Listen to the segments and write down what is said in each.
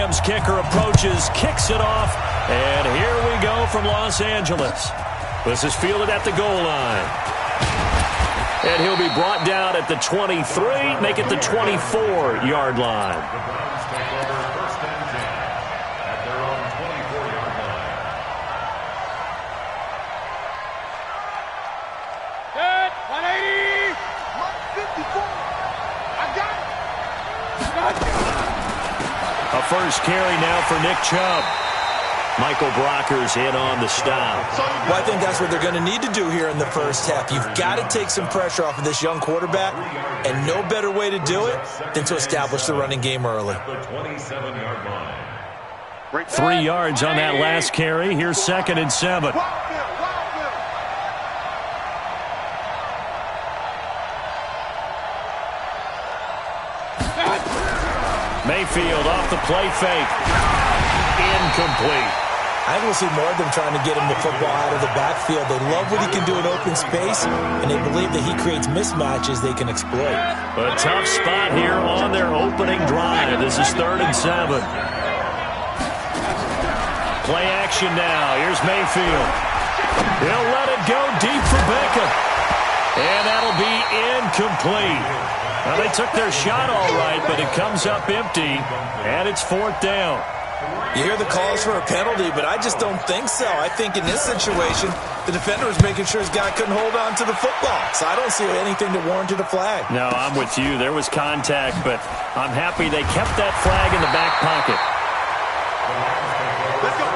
Rams kicker approaches, kicks it off, and here we go from Los Angeles. This is fielded at the goal line. And he'll be brought down at the 23, make it the 24-yard line. A first carry now for Nick Chubb. Michael Brocker's in on the stop. Well, I think that's what they're going to need to do here in the first half. You've got to take some pressure off of this young quarterback, and no better way to do it than to establish the running game early. 3 yards on that last carry. Here's 2nd and 7. Mayfield off the play fake. Incomplete. I think we'll see more of them trying to get him the football out of the backfield. They love what he can do in open space, and they believe that he creates mismatches they can exploit. A tough spot here on their opening drive. This is 3rd and 7. Play action now. Here's Mayfield. He'll let it go deep for Beckham. And that'll be incomplete. Well, they took their shot all right, but it comes up empty, and it's 4th down. You hear the calls for a penalty, but I just don't think so. I think in this situation, the defender was making sure his guy couldn't hold on to the football. So I don't see anything that warranted a flag. No, I'm with you. There was contact, but I'm happy they kept that flag in the back pocket. Let's go.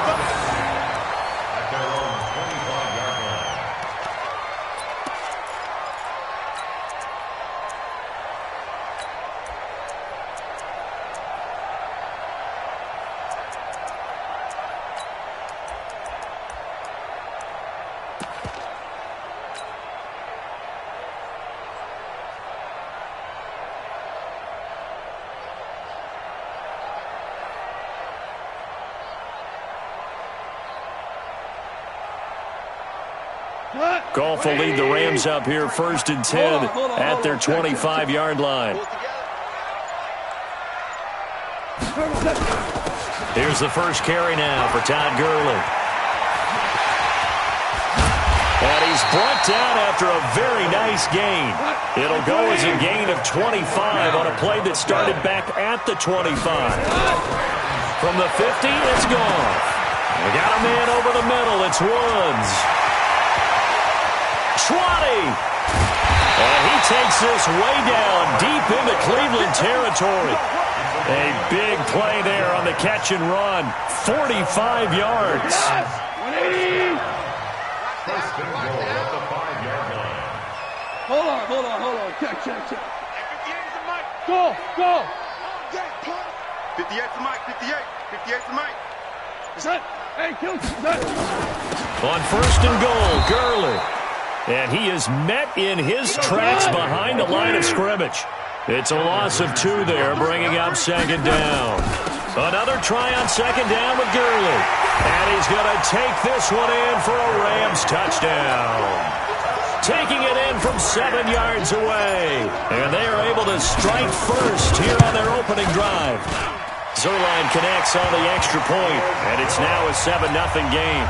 Goff will lead the Rams up here 1st and 10 at their 25-yard line. Here's the first carry now for Todd Gurley. And he's brought down after a very nice gain. It'll go as a gain of 25 on a play that started back at the 25. From the 50, it's gone. We got a man over the middle. It's Woods. 20. And he takes this way down deep into Cleveland territory. A big play there on the catch and run. 45 yards. First and goal at the 5-yard line. Hold on. Check. 58 to Mike. Go. 58 to Mike. 58 to Mike. Set. Hey, kill. Set. On 1st and goal, Gurley. And he is met in his tracks behind the line of scrimmage. It's a loss of 2 there, bringing up 2nd down. Another try on 2nd down with Gurley. And he's going to take this one in for a Rams touchdown. Taking it in from 7 yards away. And they are able to strike first here on their opening drive. Zerline connects on the extra point, and it's now a 7-0 game.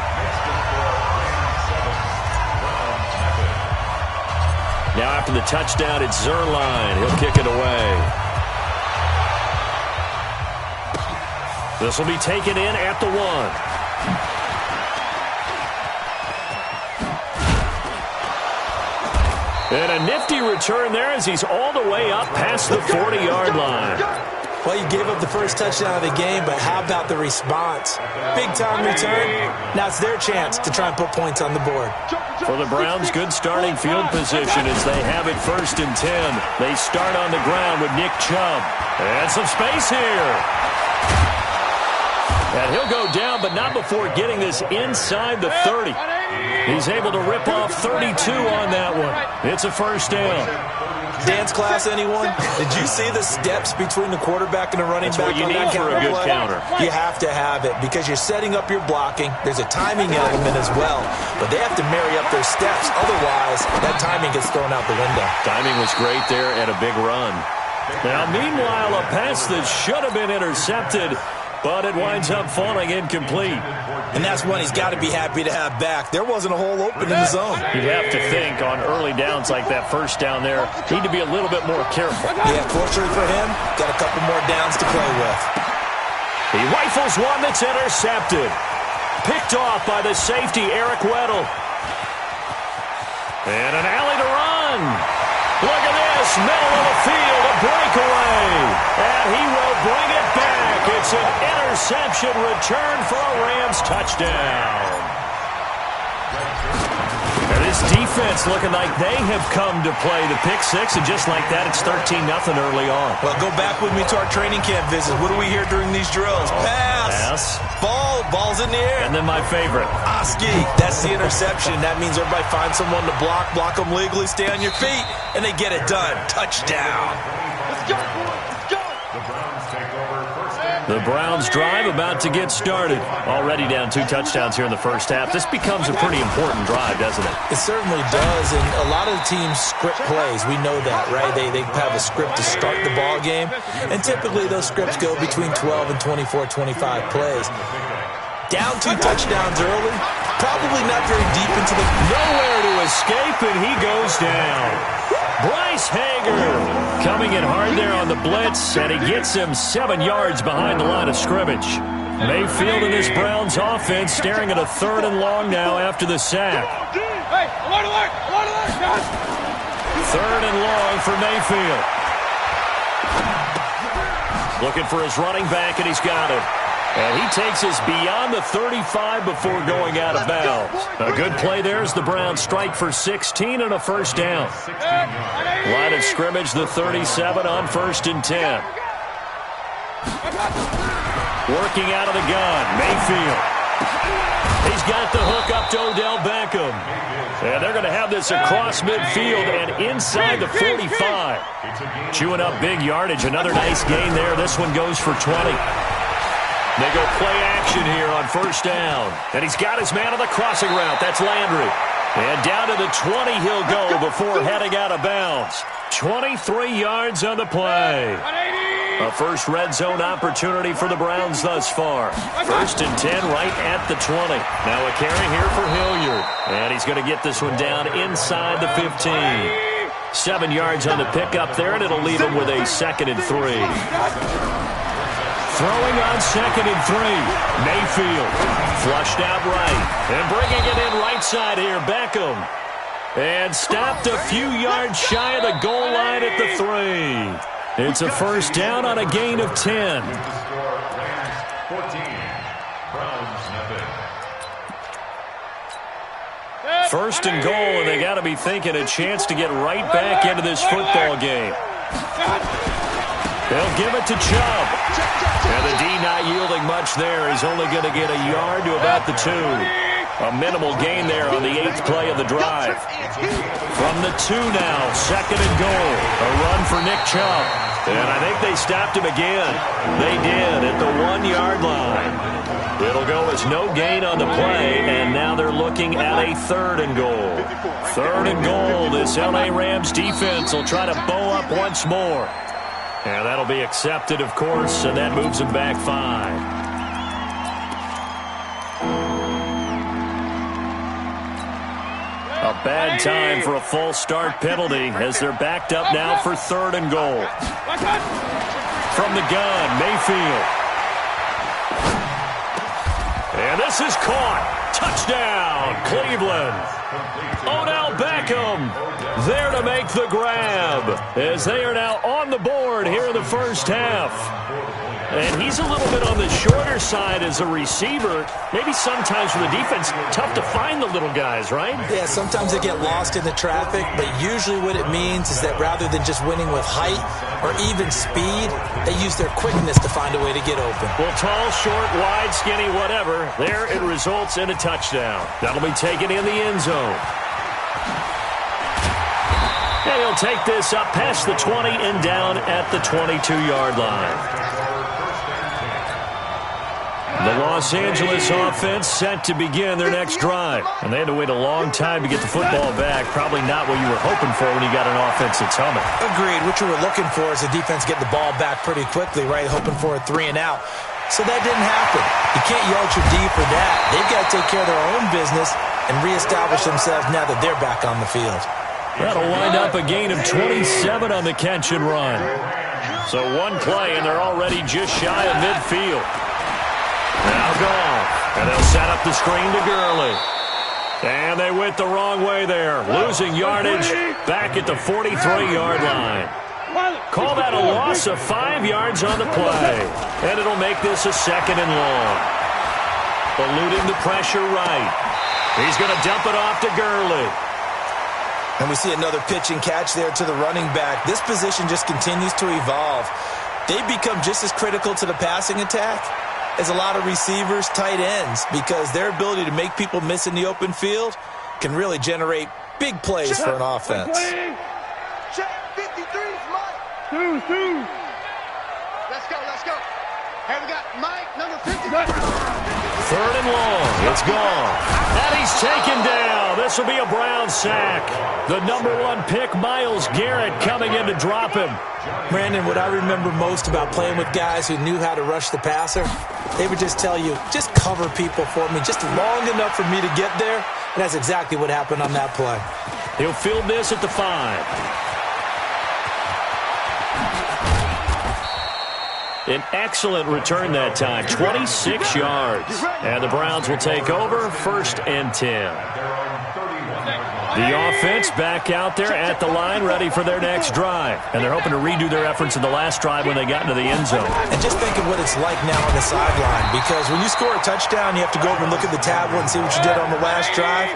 Now after the touchdown, it's Zerline. He'll kick it away. This will be taken in at the 1. And a nifty return there as he's all the way up past the 40-yard line. Well, you gave up the first touchdown of the game, but how about the response? Big-time return. Now it's their chance to try and put points on the board. For the Browns, good starting field position as they have it 1st and 10. They start on the ground with Nick Chubb. And some space here. And he'll go down, but not before getting this inside the 30. He's able to rip off 32 on that one. It's a first down. Dance class, anyone? Did you see the steps between the quarterback and the running back on that for a good play? counter. You have to have it because you're setting up your blocking. There's a timing element as well, but they have to marry up their steps. Otherwise, that timing gets thrown out the window. Timing was great there and a big run. Now, meanwhile, a pass that should have been intercepted but it winds up falling incomplete. And that's one he's got to be happy to have back. There wasn't a hole open in the zone. You'd have to think on early downs like that first down there, need to be a little bit more careful. Yeah, fortunately for him, got a couple more downs to play with. He rifles one that's intercepted. Picked off by the safety, Eric Weddle. And an alley to run. Look at this, middle of the field, a breakaway. And he will bring it back. It's an interception return for a Rams touchdown. And this defense looking like they have come to play the pick six, and just like that, it's 13-0 early on. Well, go back with me to our training camp visit. What do we hear during these drills? Pass. Ball's in the air. And then my favorite. Oski. That's the interception. That means everybody finds someone to block them legally, stay on your feet, and they get it done. Touchdown. Let's go, boys. Let's go. The Browns drive about to get started. Already down 2 touchdowns here in the first half. This becomes a pretty important drive, doesn't it? It certainly does, and a lot of the teams script plays. We know that, right? They have a script to start the ball game, and typically those scripts go between 12 and 24, 25 plays. Down 2 touchdowns early, probably not very deep into the... Nowhere to escape, and he goes down. Bryce Hager coming in hard there on the blitz, and he gets him 7 yards behind the line of scrimmage. Mayfield and this Browns offense staring at a 3rd and long now after the sack. Hey, alert, guys. 3rd and long for Mayfield. Looking for his running back, and he's got him. And he takes us beyond the 35 before going out of bounds. A good play there as the Browns strike for 16 and a first down. Line of scrimmage, the 37 on 1st and 10. Working out of the gun, Mayfield. He's got the hook up to Odell Beckham. And they're going to have this across midfield and inside the 45. Chewing up big yardage. Another nice gain there. This one goes for 20. They go play action here on 1st down. And he's got his man on the crossing route. That's Landry. And down to the 20 he'll go before heading out of bounds. 23 yards on the play. A first red zone opportunity for the Browns thus far. 1st and 10 right at the 20. Now a carry here for Hilliard. And he's going to get this one down inside the 15. 7 yards on the pickup there, and it'll leave him with a 2nd and 3. Throwing on 2nd and 3. Mayfield flushed out right. And bringing it in right side here, Beckham. And stopped a few yards shy of the goal line at the 3. It's a first down on a gain of 10. 1st and goal, and they got to be thinking a chance to get right back into this football game. They'll give it to Chubb. And the D not yielding much there. He's only going to get a yard to about the 2. A minimal gain there on the 8th play of the drive. From the 2 now, 2nd and goal. A run for Nick Chubb. And I think they stopped him again. They did at the 1-yard line. It'll go as no gain on the play, and now they're looking at a 3rd and goal. 3rd and goal. This L.A. Rams defense will try to bow up once more. And that'll be accepted, of course, and that moves them back 5. A bad time for a false start penalty as they're backed up now for 3rd and goal. From the gun, Mayfield. And this is caught. Touchdown, Cleveland. Odell Beckham there to make the grab as they are now on the board here in the first half. And he's a little bit on the shorter side as a receiver. Maybe sometimes for the defense, tough to find the little guys, right? Yeah, sometimes they get lost in the traffic, but usually what it means is that rather than just winning with height or even speed, they use their quickness to find a way to get open. Well, tall, short, wide, skinny, whatever, there it results in a touchdown. That'll be taken in the end zone. And he'll take this up past the 20 and down at the 22-yard line. The Los Angeles offense set to begin their next drive. And they had to wait a long time to get the football back. Probably not what you were hoping for when you got an offense that's humming. Agreed. What you were looking for is the defense getting the ball back pretty quickly, right? Hoping for a 3 and out. So that didn't happen. You can't yell at your D for that. They've got to take care of their own business and reestablish themselves now that they're back on the field. That'll wind up a gain of 27 on the catch and run. So one play, and they're already just shy of midfield. Now Goff, and they'll set up the screen to Gurley. And they went the wrong way there, losing yardage back at the 43-yard line. Call that a loss of 5 yards on the play. And it'll make this a 2nd and long. Eluding the pressure right. He's going to dump it off to Gurley. And we see another pitch and catch there to the running back. This position just continues to evolve. They become just as critical to the passing attack as a lot of receivers, tight ends, because their ability to make people miss in the open field can really generate big plays for an offense. Check 53's Mike. Two. Let's go. Hey, we got Mike, number 50. 3rd and long. It's gone. And he's taken down. This will be a Brown sack. The #1 pick, Myles Garrett, coming in to drop him. Brandon, what I remember most about playing with guys who knew how to rush the passer, they would just tell you, just cover people for me, just long enough for me to get there. And that's exactly what happened on that play. He'll field this at the 5. An excellent return that time, 26 yards. And the Browns will take over, 1st and 10. The offense back out there at the line, ready for their next drive. And they're hoping to redo their efforts in the last drive when they got into the end zone. And just think of what it's like now on the sideline, because when you score a touchdown, you have to go over and look at the tablet and see what you did on the last drive.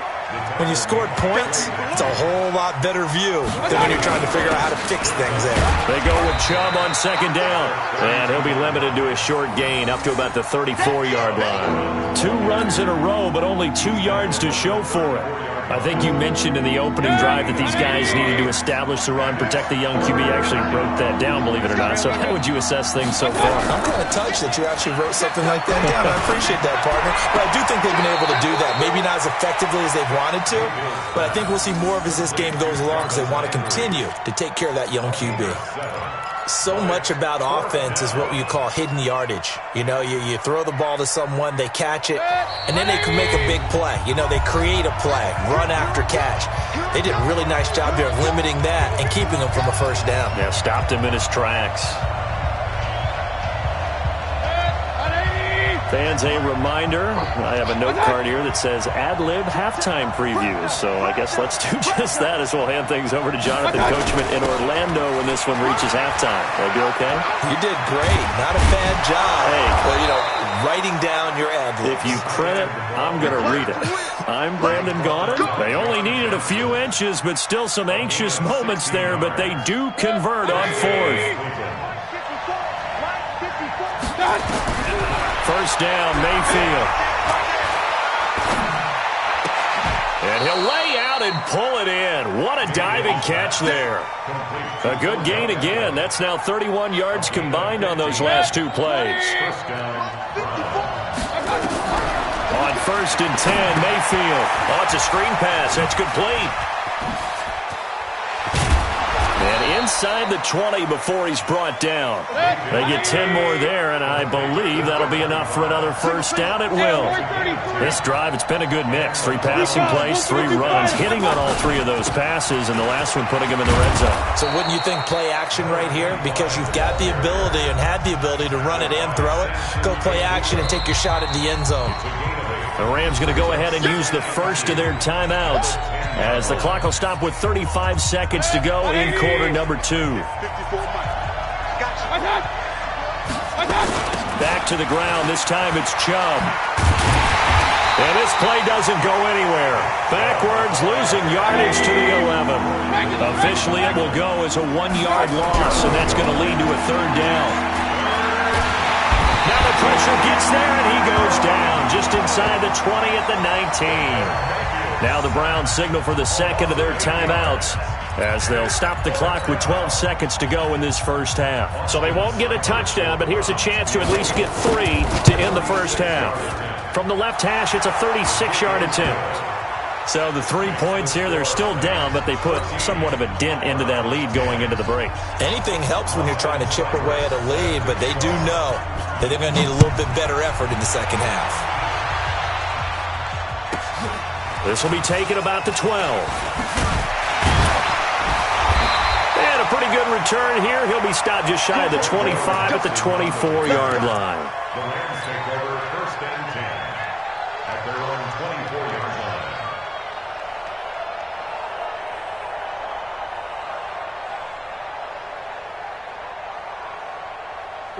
When you scored points, it's a whole lot better view than when you're trying to figure out how to fix things there. They go with Chubb on 2nd down. And he'll be limited to a short gain up to about the 34-yard line. 2 runs in a row, but only 2 yards to show for it. I think you mentioned in the opening drive that these guys needed to establish the run, protect the young QB. Actually wrote that down, believe it or not. So how would you assess things so far? I'm kind of touched that you actually wrote something like that down. I appreciate that, partner. But I do think they've been able to do that. Maybe not as effectively as they've wanted to, but I think we'll see more of as this game goes along because they want to continue to take care of that young QB. So much about offense is what you call hidden yardage. You know, you throw the ball to someone, they catch it, and then they can make a big play. You know, they create a play, run after catch. They did a really nice job there of limiting that and keeping him from a 1st down. Yeah, stopped him in his tracks. Fans, a reminder, I have a note card here that says ad-lib halftime previews. So I guess let's do just that as we'll hand things over to Jonathan Coachman in Orlando when this one reaches halftime. Will that be okay? You did great. Not a bad job. Hey. Well, you know, writing down your ad-libs. If you credit, I'm going to read it. I'm Brandon Gaudin. They only needed a few inches, but still some anxious moments there, but they do convert on 4th. 1st down, Mayfield. And he'll lay out and pull it in. What a diving catch there. A good gain again. That's now 31 yards combined on those last 2 plays. On 1st and 10, Mayfield. Oh, it's a screen pass. That's complete. And inside the 20 before he's brought down. They get 10 more there, and I believe that'll be enough for another 1st down. It will. This drive, it's been a good mix. 3 passing plays, 3 runs, hitting on all 3 of those passes, and the last one putting him in the red zone. So wouldn't you think play action right here? Because you've got the ability and had the ability to run it and throw it. Go play action and take your shot at the end zone. The Rams going to go ahead and use the first of their timeouts as the clock will stop with 35 seconds to go in quarter number 2. Back to the ground. This time it's Chubb. And this play doesn't go anywhere. Backwards, losing yardage to the 11. Officially, it will go as a 1-yard loss, and that's going to lead to a 3rd down. Now the pressure gets there, and he goes down just inside the 20 at the 19. Now the Browns signal for the 2nd of their timeouts as they'll stop the clock with 12 seconds to go in this 1st half. So they won't get a touchdown, but here's a chance to at least get 3 to end the 1st half. From the left hash, it's a 36-yard attempt. So the 3 points here, they're still down, but they put somewhat of a dent into that lead going into the break. Anything helps when you're trying to chip away at a lead, but they do know that they're going to need a little bit better effort in the second half. This will be taken about the 12. And a pretty good return here. He'll be stopped just shy of the 25 at the 24-yard line. The Rams take over first and 10 at their own 24-yard line.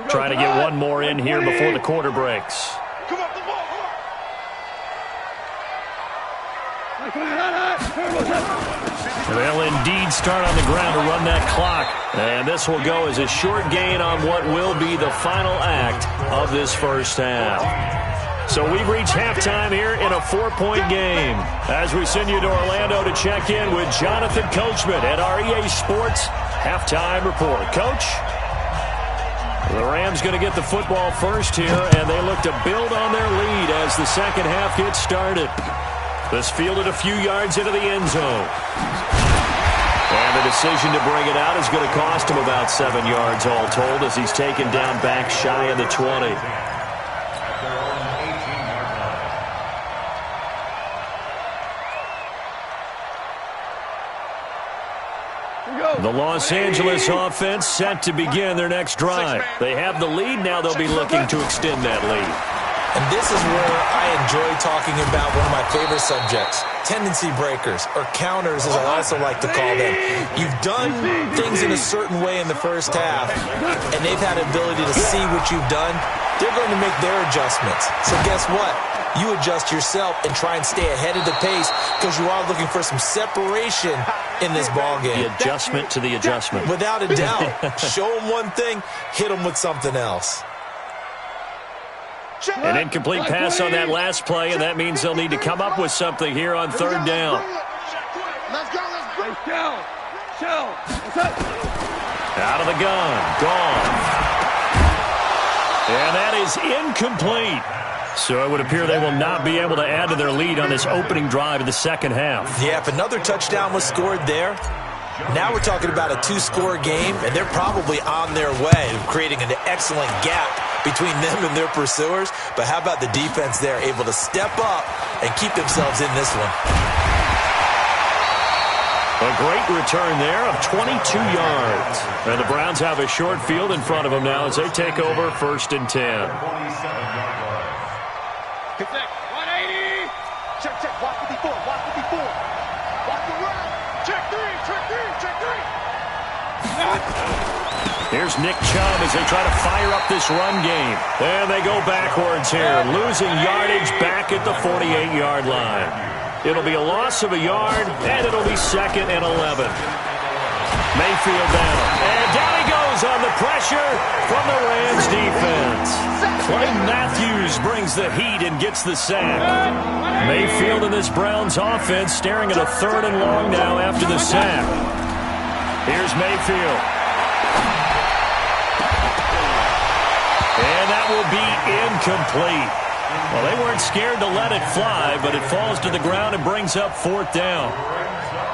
Trying to get one more in here before the quarter breaks. Come up the ball, They'll indeed start on the ground to run that clock. And this will go as a short gain on what will be the final act of this first half. So we've reached halftime here in a 4-point game. As we send you to Orlando to check in with Jonathan Coachman at our EA Sports Halftime Report. Coach? The Rams going to get the football first here, and they look to build on their lead as the second half gets started. This fielded a few yards into the end zone. And the decision to bring it out is going to cost him about 7 yards all told as he's taken down back shy of the 20. The Los Angeles offense set to begin their next drive. They have the lead. Now they'll be looking to extend that lead. And this is where I enjoy talking about one of my favorite subjects, tendency breakers, or counters as I also like to call them. You've done things in a certain way in the first half, and they've had the ability to see what you've done. They're going to make their adjustments. So guess what? You adjust yourself and try and stay ahead of the pace because you are looking for some separation in this ballgame. The adjustment to the adjustment. Without a doubt. Show them one thing, hit them with something else. An incomplete pass on that last play, and that means they'll need to come up with something here on third down. Let's go, let's go. Out of the gun. Gone. And that is incomplete. So it would appear they will not be able to add to their lead on this opening drive of the second half. Yeah, if another touchdown was scored there, now we're talking about a 2-score game, and they're probably on their way of creating an excellent gap between them and their pursuers. But how about the defense there, able to step up and keep themselves in this one? A great return there of 22 yards. And the Browns have a short field in front of them now as they take over first and 10. 180. Check, walk 54, walk 54. Walk around. Check three. Here's Nick Chubb as they try to fire up this run game. And they go backwards here, losing yardage back at the 48-yard line. It'll be a loss of a yard, and it'll be 2nd and 11. Mayfield down. And down he goes on the pressure from the Rams defense. Clay Matthews brings the heat and gets the sack. Mayfield and this Browns offense staring at a 3rd and long now after the sack. Here's Mayfield. And that will be incomplete. Well, they weren't scared to let it fly, but it falls to the ground and brings up 4th down.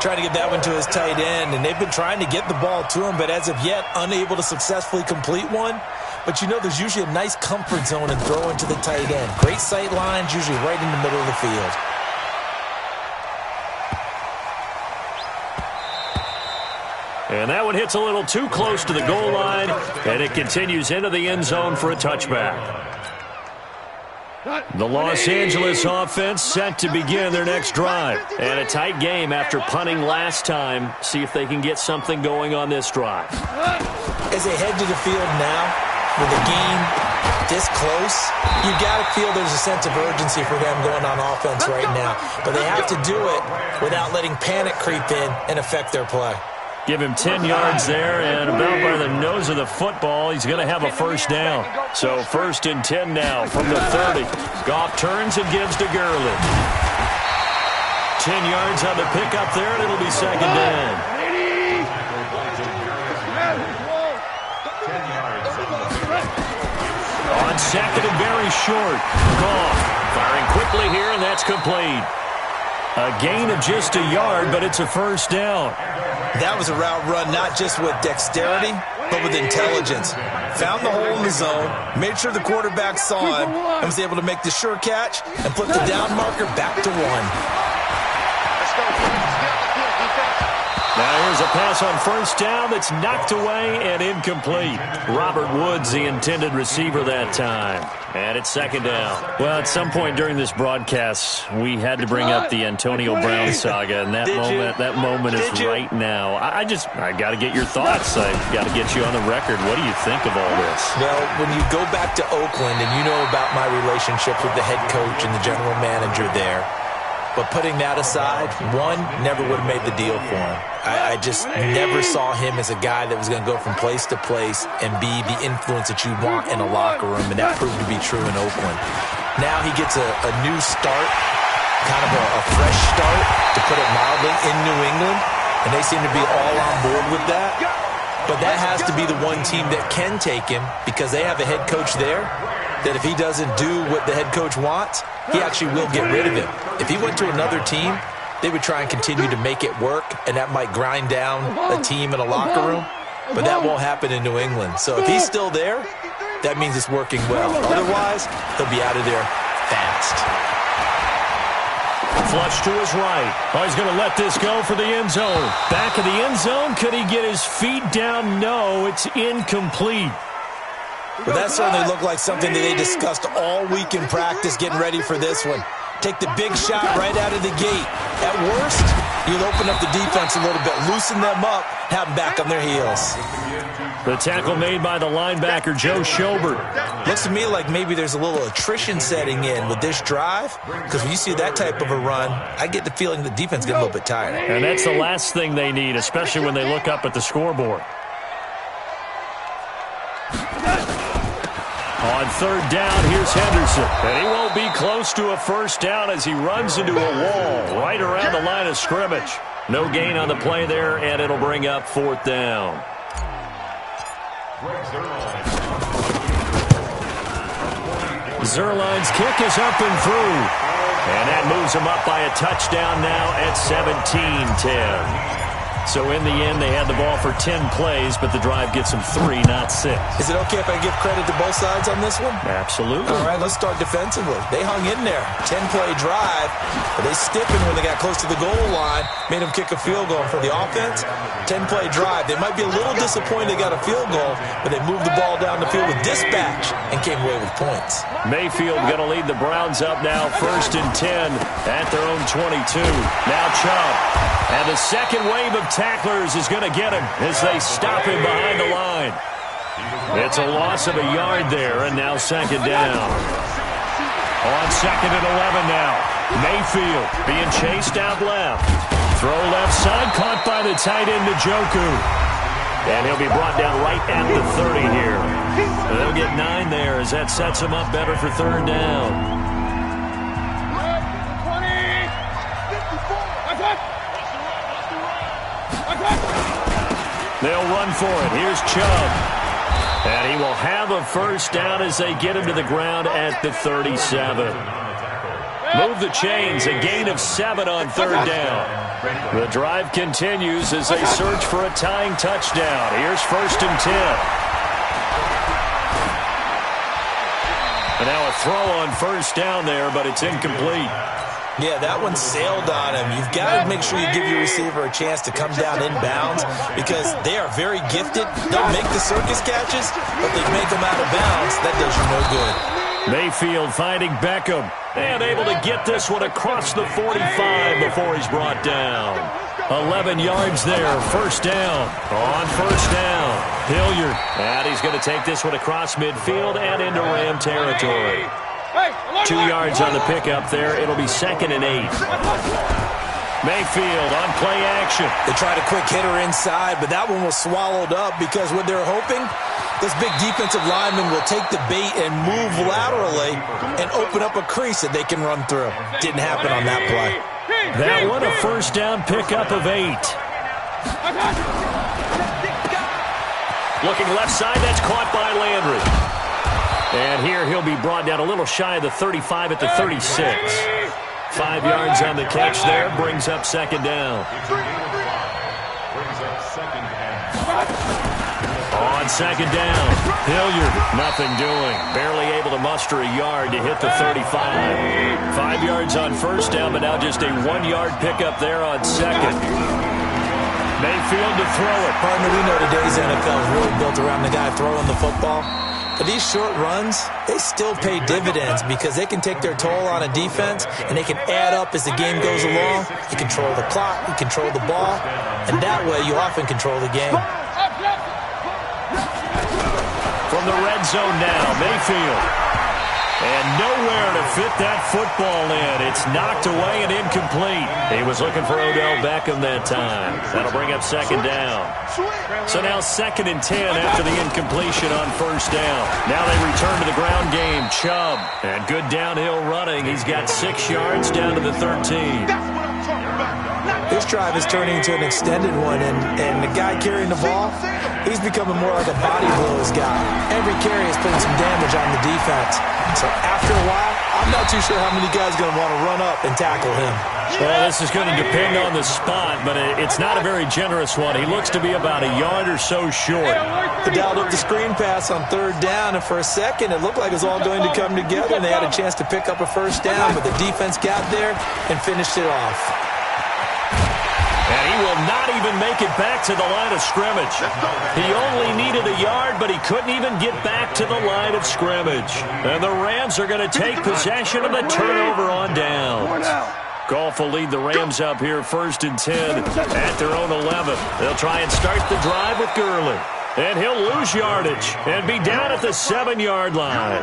Trying to get that one to his tight end, and they've been trying to get the ball to him, but as of yet, unable to successfully complete one. But you know there's usually a nice comfort zone in throwing to the tight end. Great sight lines, usually right in the middle of the field. And that one hits a little too close to the goal line, and it continues into the end zone for a touchback. The Los Angeles offense set to begin their next drive. And a tight game after punting last time. See if they can get something going on this drive. As they head to the field now, with the game this close, you got to feel there's a sense of urgency for them going on offense right now. But they have to do it without letting panic creep in and affect their play. Give him 10 yards there, and about by the nose of the football, he's going to have a first down. So 1st and 10 now from the 30. Goff turns and gives to Gurley. 10 yards on the pickup there, and it'll be 2nd down. On 2nd and very short. Goff firing quickly here, and that's complete. A gain of just a yard, but it's a first down. That was a route run not just with dexterity, but with intelligence. Found the hole in the zone, made sure the quarterback saw him, and was able to make the sure catch and flip the down marker back to 1. Let's go. Stay on the field, defense. Now here's a pass on first down that's knocked away and incomplete. Robert Woods, the intended receiver that time. And it's second down. Well, at some point during this broadcast, we had to bring up the Antonio Brown saga, and that moment is right now. I got to get your thoughts. I got to get you on the record. What do you think of all this? Well, when you go back to Oakland, and you know about my relationship with the head coach and the general manager there, but putting that aside, one, never would have made the deal for him. I just never saw him as a guy that was going to go from place to place and be the influence that you want in a locker room, and that proved to be true in Oakland. Now he gets a new start, kind of a fresh start, to put it mildly, in New England, and they seem to be all on board with that. But that has to be the one team that can take him, because they have a head coach there that if he doesn't do what the head coach wants, he actually will get rid of him. If he went to another team, they would try and continue to make it work, and that might grind down a team in a locker room, but that won't happen in New England. So if he's still there, that means it's working well. Otherwise, he'll be out of there fast. Flush to his right. Oh, he's going to let this go for the end zone. Back of the end zone. Could he get his feet down? No, it's incomplete. But that certainly looked like something that they discussed all week in practice getting ready for this one. Take the big shot right out of the gate. At worst, you'll open up the defense a little bit, loosen them up, have them back on their heels. The tackle made by the linebacker, Joe Schobert. Looks to me like maybe there's a little attrition setting in with this drive, because when you see that type of a run, I get the feeling the defense gets a little bit tired. And that's the last thing they need, especially when they look up at the scoreboard. On third down, here's Henderson. And he won't be close to a first down as he runs into a wall right around the line of scrimmage. No gain on the play there, and it'll bring up fourth down. Zerline's kick is up and through. And that moves him up by a touchdown now at 17-10. So in the end, they had the ball for 10 plays, but the drive gets them 3, not 6. Is it okay if I give credit to both sides on this one? Absolutely. All right, let's start defensively. They hung in there. 10-play drive, but they stiffened when they got close to the goal line, made them kick a field goal. For the offense, 10-play drive. They might be a little disappointed they got a field goal, but they moved the ball down the field with dispatch and came away with points. Mayfield going to lead the Browns up now, 1st and 10 at their own 22. Now Chubb. And the second wave of tacklers is going to get him as they stop him behind the line. It's a loss of a yard there, and now second down. On 2nd and 11 now. Mayfield being chased out left. Throw left side, caught by the tight end, Njoku. And he'll be brought down right at the 30 here. They'll get 9 there as that sets him up better for third down. They'll run for it. Here's Chubb. And he will have a first down as they get him to the ground at the 37. Move the chains. A gain of 7 on third down. The drive continues as they search for a tying touchdown. Here's 1st and 10. And now a throw on first down there, but it's incomplete. Yeah, that one sailed on him. You've got to make sure you give your receiver a chance to come down inbounds because they are very gifted. They'll make the circus catches, but they make them out of bounds. That does you no good. Mayfield finding Beckham and able to get this one across the 45 before he's brought down. 11 yards there, first down. On first down, Hilliard. And he's going to take this one across midfield and into Ram territory. 2 yards on the pickup there. It'll be 2nd and 8. Mayfield on play action. They tried a quick hitter inside, but that one was swallowed up because what they're hoping, this big defensive lineman will take the bait and move laterally and open up a crease that they can run through. Didn't happen on that play. That one a first down pickup of 8. Looking left side, that's caught by Landry. And here he'll be brought down a little shy of the 35 at the 36. 5 yards on the catch there, brings up second down. Brings up second and On second down, Hilliard, nothing doing. Barely able to muster a yard to hit the 35. 5 yards on first down, but now just a 1-yard pickup there on second. Mayfield to throw it. Partner, we know today's NFL is really built around the guy throwing the football. But these short runs, they still pay dividends because they can take their toll on a defense and they can add up as the game goes along. You control the clock, you control the ball, and that way you often control the game. From the red zone now, Mayfield. And nowhere to fit that football in. It's knocked away and incomplete. He was looking for Odell Beckham that time. That'll bring up second down. So now 2nd and 10 after the incompletion on first down. Now they return to the ground game. Chubb. And good downhill running. He's got 6 yards down to the 13. This drive is turning into an extended one, and the guy carrying the ball, he's becoming more like a body blows guy. Every carry is putting some damage on the defense. So after a while, I'm not too sure how many guys are going to want to run up and tackle him. Well, this is going to depend on the spot, but it's not a very generous one. He looks to be about a yard or so short. They dialed up the screen pass on 3rd down, and for a second, it looked like it was all going to come together, and they had a chance to pick up a first down, but the defense got there and finished it off. And he will not even make it back to the line of scrimmage. He only needed a yard, but he couldn't even get back to the line of scrimmage. And the Rams are going to take possession of the turnover on downs. Goff will lead the Rams up here 1st and 10 at their own 11. They'll try and start the drive with Gurley. And he'll lose yardage and be down at the 7-yard line.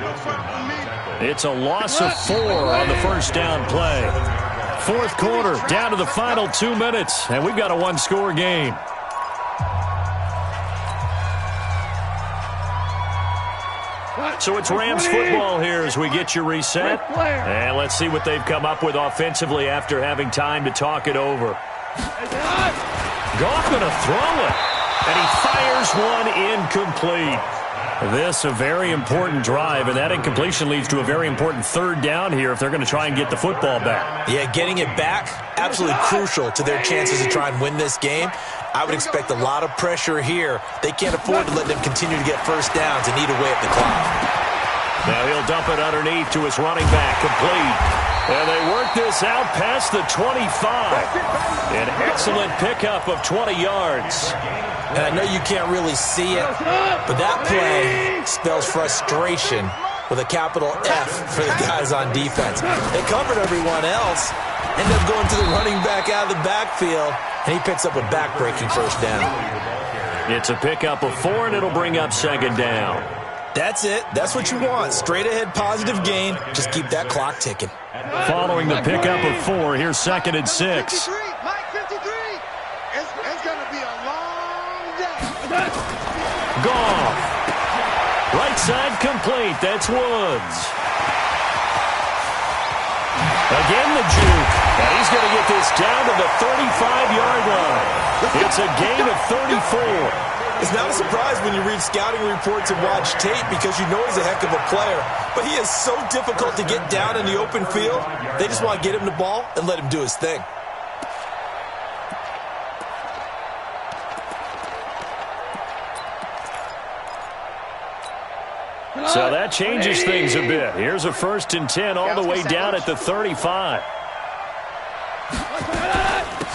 It's a loss of 4 on the first down play. 4th quarter, down to the final 2 minutes, and we've got a 1-score game. So it's Rams football here as we get you reset. And let's see what they've come up with offensively after having time to talk it over. Goff going to throw it, and he fires one incomplete. This a very important drive, and that incompletion leads to a very important 3rd down here if they're going to try and get the football back. Yeah, getting it back, absolutely crucial to their chances to try and win this game. I would expect a lot of pressure here. They can't afford to let them continue to get first downs and eat away at the clock. Now he'll dump it underneath to his running back, complete. And they work this out past the 25. An excellent pickup of 20 yards. And I know you can't really see it, but that play spells frustration with a capital F for the guys on defense. They covered everyone else, end up going to the running back out of the backfield, and he picks up a back-breaking first down. It's a pickup of 4, and it'll bring up second down. That's it. That's what you want. Straight ahead positive gain. Just keep that clock ticking. Following the pickup of 4, here's 2nd and 6. Goff. Right side complete. That's Woods. Again the juke. And he's going to get this down to the 35-yard line. It's a gain of 34. It's not a surprise when you read scouting reports and watch tape because you know he's a heck of a player. But he is so difficult to get down in the open field. They just want to get him the ball and let him do his thing. So that changes things a bit. Here's a 1st and 10 all the way down at the 35.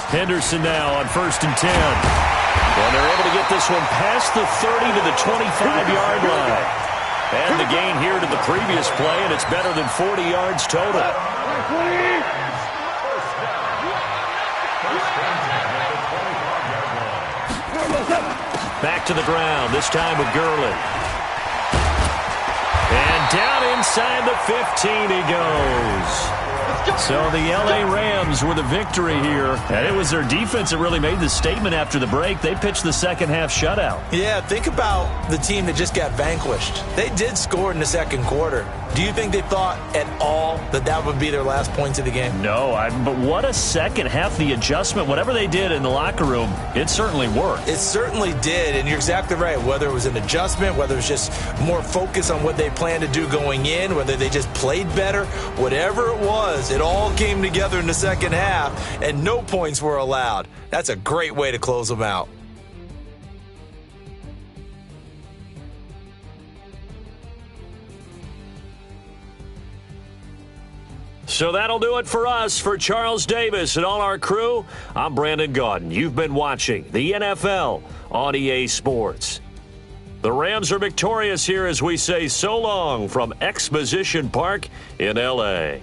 Henderson now on 1st and 10. And they're able to get this one past the 30 to the 25-yard line. And the gain here to the previous play, and it's better than 40 yards total. Back to the ground, this time with Gurley. And down inside the 15 he goes. So the L.A. Rams with a victory here. And it was their defense that really made the statement after the break. They pitched the second half shutout. Yeah, think about the team that just got vanquished. They did score in the 2nd quarter. Do you think they thought at all that that would be their last points of the game? No, but what a second half. The adjustment, whatever they did in the locker room, it certainly worked. It certainly did, and you're exactly right. Whether it was an adjustment, whether it was just more focus on what they planned to do going in, whether they just played better, whatever it was It all came together in the second half, and no points were allowed. That's a great way to close them out. So that'll do it for us. For Charles Davis and all our crew, I'm Brandon Gaudin. You've been watching the NFL on EA Sports. The Rams are victorious here as we say so long from Exposition Park in L.A.